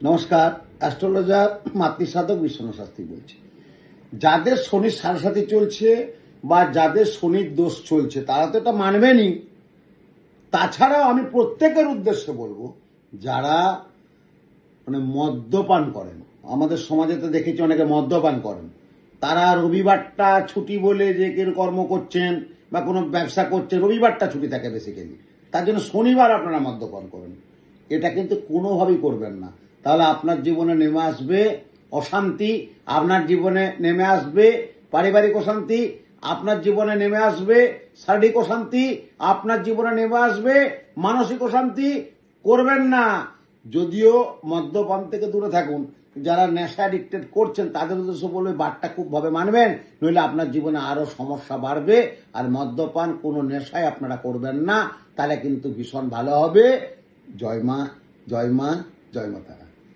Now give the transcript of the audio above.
নমস্কার, অ্যাস্ট্রোলজার মাতৃসাধক বিশ্বনাথ শাস্ত্রী বলছি। যাদের শনির সাড়ে চলছে বা যাদের শনির দোষ চলছে তারা তো এটা মানবেনই। তাছাড়াও আমি প্রত্যেকের উদ্দেশ্যে বলবো, যারা মদ্যপান করেন, আমাদের সমাজে তো দেখেছি অনেকে মদ্যপান করেন, তারা রবিবারটা ছুটি বলে যে কেউ কর্ম করছেন বা কোনো ব্যবসা করছেন, রবিবারটা ছুটি থাকে বেসিক্যালি, তার জন্য শনিবার আপনারা মদ্যপান করেন। এটা কিন্তু কোনোভাবেই করবেন না। তাহলে আপনার জীবনে নেমে আসবে অশান্তি, আপনার জীবনে নেমে আসবে পারিবারিক অশান্তি, আপনার জীবনে নেমে আসবে শারীরিক অশান্তি, আপনার জীবনে নেমে আসবে মানসিক অশান্তি। করবেন না। যদিও মদ্যপান থেকে দূরে থাকুন, যারা নেশা অ্যাডিক্টেড করছেন তাদের উদ্দেশ্য বলবে বারটা খুব ভাবে মানবেন, নইলে আপনার জীবনে আরো সমস্যা বাড়বে। আর মদ্যপান কোনো নেশায় আপনারা করবেন না, তাহলে কিন্তু ভীষণ ভালো হবে। জয় মা, জয় মা, জয় মাতা।